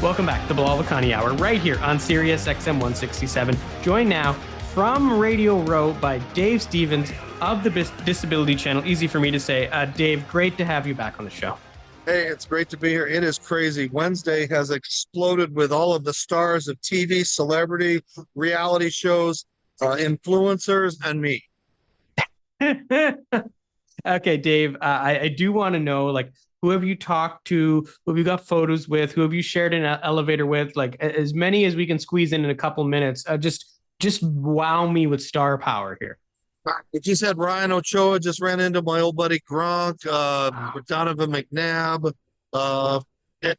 Welcome back to the Bilal Vakani Hour, right here on Sirius XM 167. Joined now from Radio Row by Dave Stevens of the Disability Channel. Easy for me to say. Dave, great to have you back on the show. Hey, it's great to be here. It is crazy. Wednesday has exploded with all of the stars of TV, celebrity, reality shows, influencers, and me. Okay, Dave, I do want to know, like, who have you talked to? Who have you got photos with? Who have you shared an elevator with? Like, as many as we can squeeze in a couple minutes. Just wow me with star power here. We just had Ryan Ochoa, just ran into my old buddy Gronk, Donovan McNabb.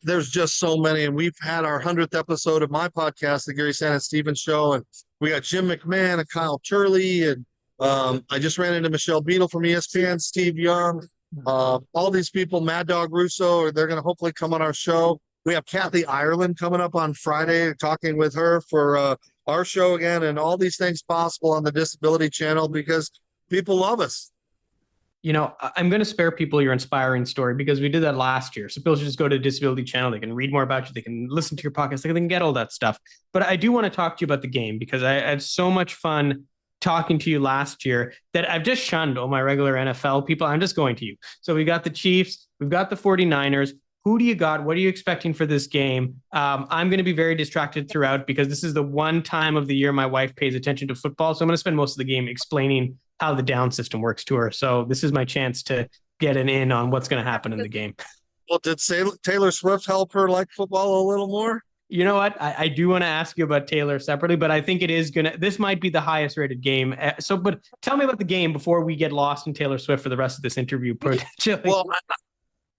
There's just so many. And we've had our 100th episode of my podcast, The Gary Sanders Stevens Show. And we got Jim McMahon and Kyle Turley. And I just ran into Michelle Beadle from ESPN, Steve Young. All these people, Mad Dog Russo, they're going to hopefully come on our show. We have Kathy Ireland coming up on Friday, talking with her for our show again, and all these things possible on the Disability Channel because people love us. You know, I'm going to spare people your inspiring story because we did that last year. So people should just go to the Disability Channel. They can read more about you. They can listen to your podcast. They can get all that stuff. But I do want to talk to you about the game because I had so much fun talking to you last year that I've just shunned all my regular NFL people. I'm just going to you. So we got the Chiefs. We've got the 49ers. Who do you got? What are you expecting for this game? I'm going to be very distracted throughout because this is the one time of the year my wife pays attention to football. So I'm going to spend most of the game explaining how the down system works to her. So this is my chance to get an in on what's going to happen in the game. Well, did Taylor Swift help her like football a little more? You know what? I do want to ask you about Taylor separately, but I think it is this might be the highest rated game. But tell me about the game before we get lost in Taylor Swift for the rest of this interview. Potentially. Well,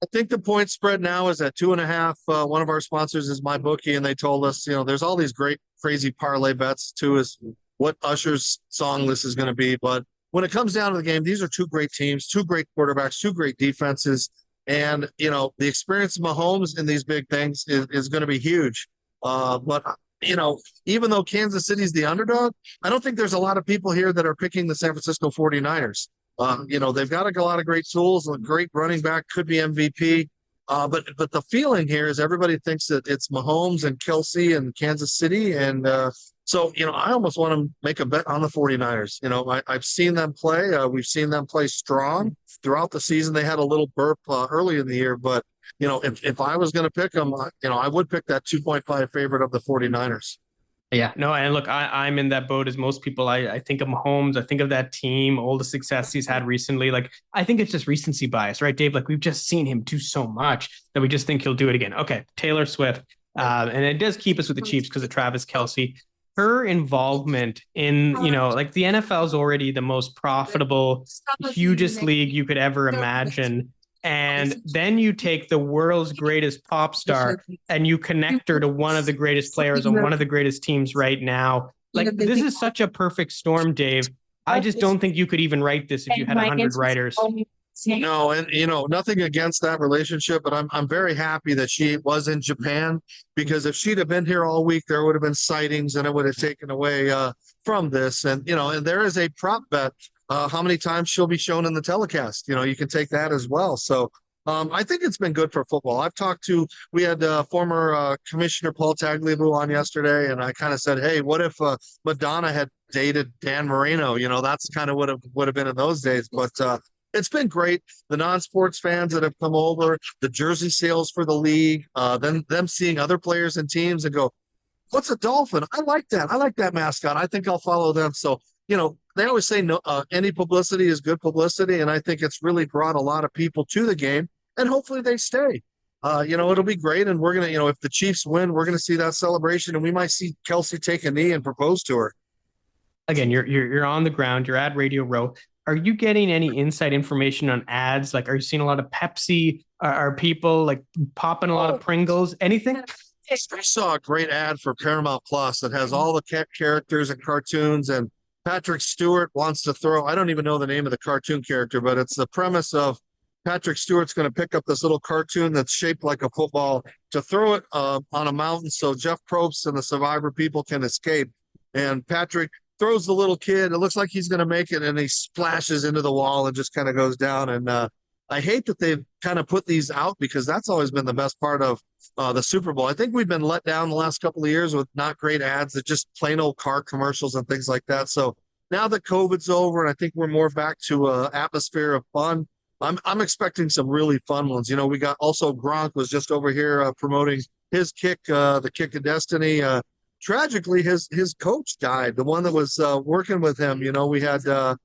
I think the point spread now is at 2.5. One of our sponsors is MyBookie, and they told us, there's all these great, crazy parlay bets too, is what Usher's song list is going to be. But when it comes down to the game, these are two great teams, two great quarterbacks, two great defenses. And, the experience of Mahomes in these big things is going to be huge. But even though Kansas City's the underdog, I don't think there's a lot of people here that are picking the San Francisco 49ers. They've got a lot of great tools. A great running back could be MVP. But the feeling here is everybody thinks that it's Mahomes and Kelsey and Kansas City. And so, I almost want to make a bet on the 49ers. I've seen them play. We've seen them play strong throughout the season. They had a little burp early in the year, but if I was going to pick them, I would pick that 2.5 favorite of the 49ers. Yeah, no, and look, I'm in that boat as most people. I think of Mahomes, I think of that team, all the success he's had recently. Like, I think it's just recency bias, right, Dave? Like, we've just seen him do so much that we just think he'll do it again. Okay, Taylor Swift, and it does keep us with the Chiefs because of Travis Kelce. Her involvement in, like the NFL is already the most profitable, hugest league you could ever imagine. And then you take the world's greatest pop star and you connect her to one of the greatest players on one of the greatest teams right now. Like, this is such a perfect storm, Dave. I just don't think you could even write this if you had 100 writers. No, and nothing against that relationship, but I'm very happy that she was in Japan, because if she'd have been here all week, there would have been sightings and it would have taken away from this. And and there is a prop bet. How many times she'll be shown in the telecast. You can take that as well. So I think it's been good for football. We had former Commissioner Paul Tagliabue on yesterday, and I kind of said, hey, what if Madonna had dated Dan Marino? That's kind of what it would have been in those days. But it's been great. The non-sports fans that have come over, the jersey sales for the league, then them seeing other players and teams and go, what's a dolphin? I like that. I like that mascot. I think I'll follow them. So, they always say no, any publicity is good publicity, and I think it's really brought a lot of people to the game, and hopefully they stay. It'll be great, and we're going to, if the Chiefs win, we're going to see that celebration, and we might see Kelsey take a knee and propose to her. Again, you're on the ground, you're at Radio Row. Are you getting any inside information on ads? Like, are you seeing a lot of Pepsi? Are people like popping a lot of Pringles? Anything? I saw a great ad for Paramount Plus that has all the characters and cartoons, and Patrick Stewart wants to throw, I don't even know the name of the cartoon character, but it's the premise of Patrick Stewart's going to pick up this little cartoon that's shaped like a football to throw it on a mountain so Jeff Probst and the Survivor people can escape. And Patrick throws the little kid. It looks like he's going to make it, and he splashes into the wall and just kind of goes down. And I hate that they've kind of put these out because that's always been the best part of the Super Bowl. I think we've been let down the last couple of years with not great ads, that just plain old car commercials and things like that. So now that COVID's over and I think we're more back to an atmosphere of fun, I'm expecting some really fun ones. You know, we got also Gronk was just over here promoting his kick, the kick of destiny. Tragically, his coach died, the one that was working with him. You know, we had you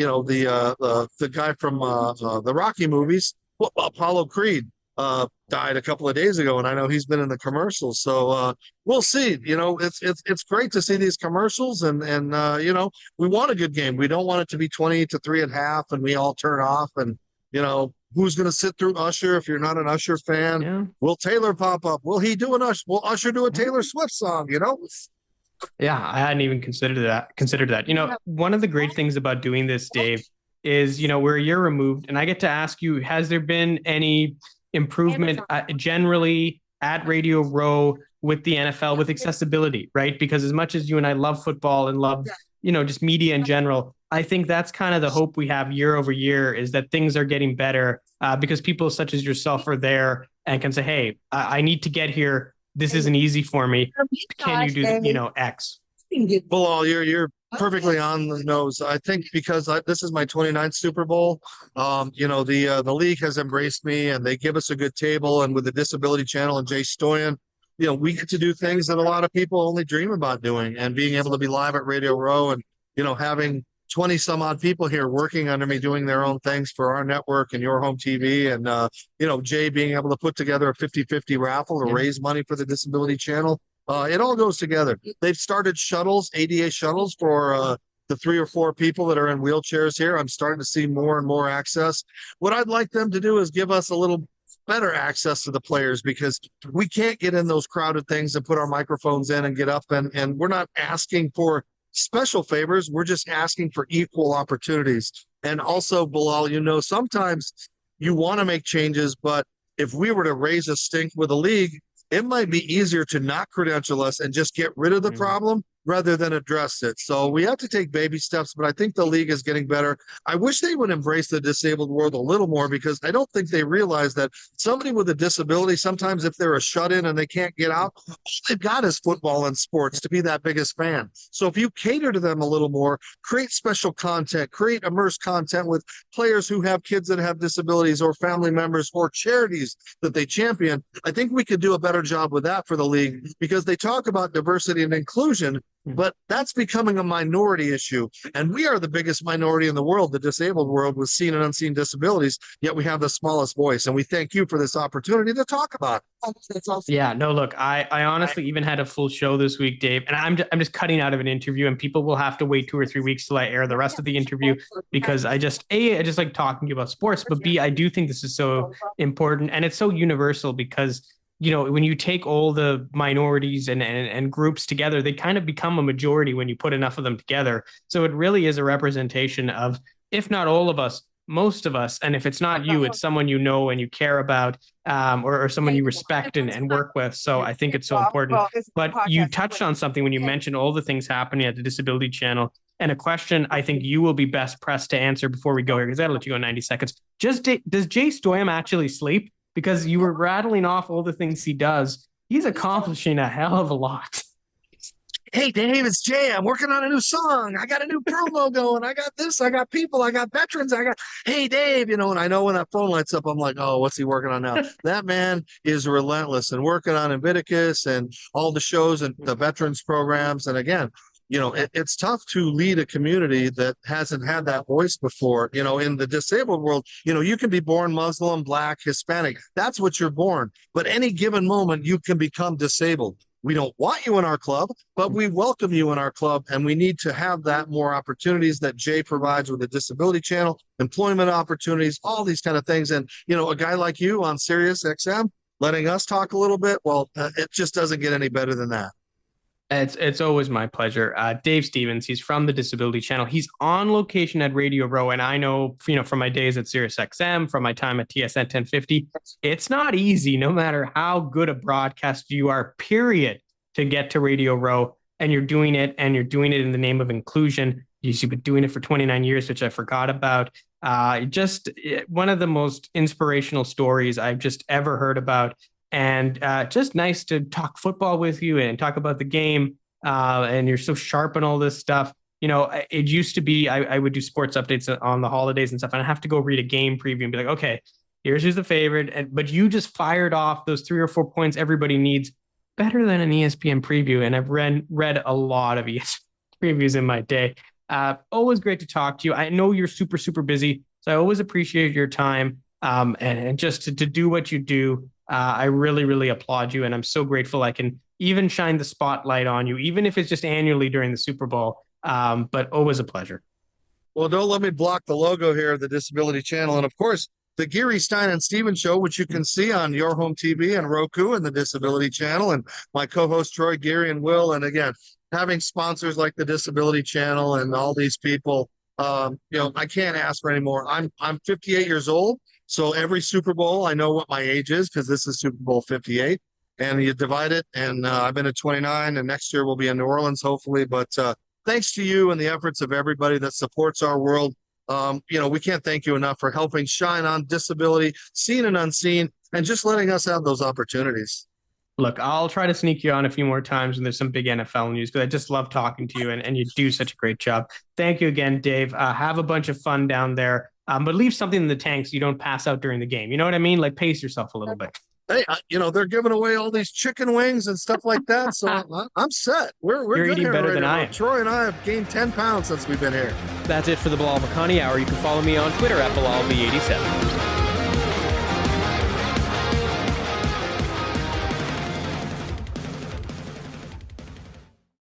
know, the guy from the Rocky movies, Apollo Creed, died a couple of days ago, and I know he's been in the commercials. So we'll see. You know, it's great to see these commercials, and you know, we want a good game. We don't want it to be 20-3 at half, and we all turn off. And you know, who's going to sit through Usher if you're not an Usher fan? Yeah. Will Taylor pop up? Will he do an Usher? Will Usher do a Taylor Swift song? You know. Yeah, I hadn't even considered that. You know, one of the great things about doing this, Dave, is, you know, we're a year removed, and I get to ask you, has there been any improvement generally at Radio Row with the NFL, with accessibility, right? Because as much as you and I love football and love, you know, just media in general, I think that's kind of the hope we have year over year, is that things are getting better because people such as yourself are there and can say, hey, I need to get here. This isn't easy for me. Can you do, you know, X? Bilal, you're perfectly on the nose. I think because this is my 29th Super Bowl, you know, the league has embraced me, and they give us a good table. And with the Disability Channel and Jay Stoyan, you know, we get to do things that a lot of people only dream about doing, and being able to be live at Radio Row, and you know, having 20 some odd people here working under me, doing their own things for our network and Your Home TV. And, you know, Jay being able to put together a 50-50 raffle to raise money for the Disability Channel. It all goes together. They've started shuttles, ADA shuttles for the 3 or 4 people that are in wheelchairs here. I'm starting to see more and more access. What I'd like them to do is give us a little better access to the players, because we can't get in those crowded things and put our microphones in and get up. And we're not asking for special favors. We're just asking for equal opportunities. And also, Bilal, you know, sometimes you want to make changes, but if we were to raise a stink with a league, it might be easier to not credential us and just get rid of the problem rather than address it. So we have to take baby steps, but I think the league is getting better. I wish they would embrace the disabled world a little more, because I don't think they realize that somebody with a disability, sometimes if they're a shut-in and they can't get out, all they've got is football and sports to be that biggest fan. So if you cater to them a little more, create special content, create immersed content with players who have kids that have disabilities, or family members, or charities that they champion, I think we could do a better job with that for the league, because they talk about diversity and inclusion, but that's becoming a minority issue. And we are the biggest minority in the world, the disabled world, with seen and unseen disabilities, yet we have the smallest voice. And we thank you for this opportunity to talk about it. Yeah, no, look, I honestly even had a full show this week, Dave, and I'm just cutting out of an interview, and people will have to wait 2 or 3 weeks till I air the rest of the interview, because I just like talking to you about sports, but B, I do think this is so important, and it's so universal, because you know, when you take all the minorities and groups together, they kind of become a majority when you put enough of them together. So it really is a representation of, if not all of us, most of us. And if it's not you, it's someone you know and you care about, or someone you respect and work with. So I think it's so important. But you touched on something when you mentioned all the things happening at the Disability Channel. And a question I think you will be best pressed to answer before we go here, because I'll let you go 90 seconds. Does Jay Stoyan actually sleep? Because you were rattling off all the things he does. He's accomplishing a hell of a lot. Hey, Dave, it's Jay. I'm working on a new song. I got a new promo going. I got this. I got people. I got veterans. Hey, Dave, you know, and I know when that phone lights up, I'm like, oh, what's he working on now? That man is relentless and working on Invictus and all the shows and the veterans programs. And again, you know, it's tough to lead a community that hasn't had that voice before. You know, in the disabled world, you know, you can be born Muslim, Black, Hispanic. That's what you're born. But any given moment, you can become disabled. We don't want you in our club, but we welcome you in our club. And we need to have that more opportunities that Jay provides with the Disability Channel, employment opportunities, all these kind of things. And, you know, a guy like you on Sirius XM, letting us talk a little bit, well, it just doesn't get any better than that. It's always my pleasure. Dave Stevens, he's from the Disability Channel. He's on location at Radio Row, and I know, you know, from my days at SiriusXM, from my time at TSN 1050, it's not easy, no matter how good a broadcaster you are, period, to get to Radio Row. And you're doing it in the name of inclusion. You've been doing it for 29 years, which I forgot about. Just one of the most inspirational stories I've just ever heard about. And just nice to talk football with you and talk about the game. And you're so sharp and all this stuff. It used to be I would do sports updates on the holidays and stuff, and I have to go read a game preview and be like, okay, here's who's the favorite. But you just fired off those 3 or 4 points everybody needs better than an ESPN preview. And I've read a lot of ESPN previews in my day. Always great to talk to you. I know you're super, super busy, so I always appreciate your time. And just to do what you do, I really, really applaud you. And I'm so grateful I can even shine the spotlight on you, even if it's just annually during the Super Bowl. But always a pleasure. Well, don't let me block the logo here of the Disability Channel. And of course, the Geary, Stein, and Stevens Show, which you can see on your home TV and Roku and the Disability Channel, and my co-host Troy, Geary, and Will. And again, having sponsors like the Disability Channel and all these people, I can't ask for any more. I'm 58 years old, so every Super Bowl, I know what my age is because this is Super Bowl 58. And you divide it, and I've been at 29, and next year we'll be in New Orleans, hopefully. But thanks to you and the efforts of everybody that supports our world. We can't thank you enough for helping shine on disability, seen and unseen, and just letting us have those opportunities. Look, I'll try to sneak you on a few more times when there's some big NFL news, because I just love talking to you, and you do such a great job. Thank you again, Dave. Have a bunch of fun down there, but leave something in the tank so you don't pass out during the game. You know what I mean? Like, pace yourself a little bit. Hey, they're giving away all these chicken wings and stuff like that, so I'm set. We're You're good eating better than I am. Troy and I have gained 10 pounds since we've been here. That's it for the Bilal Vakani Hour. You can follow me on Twitter at BilalV87.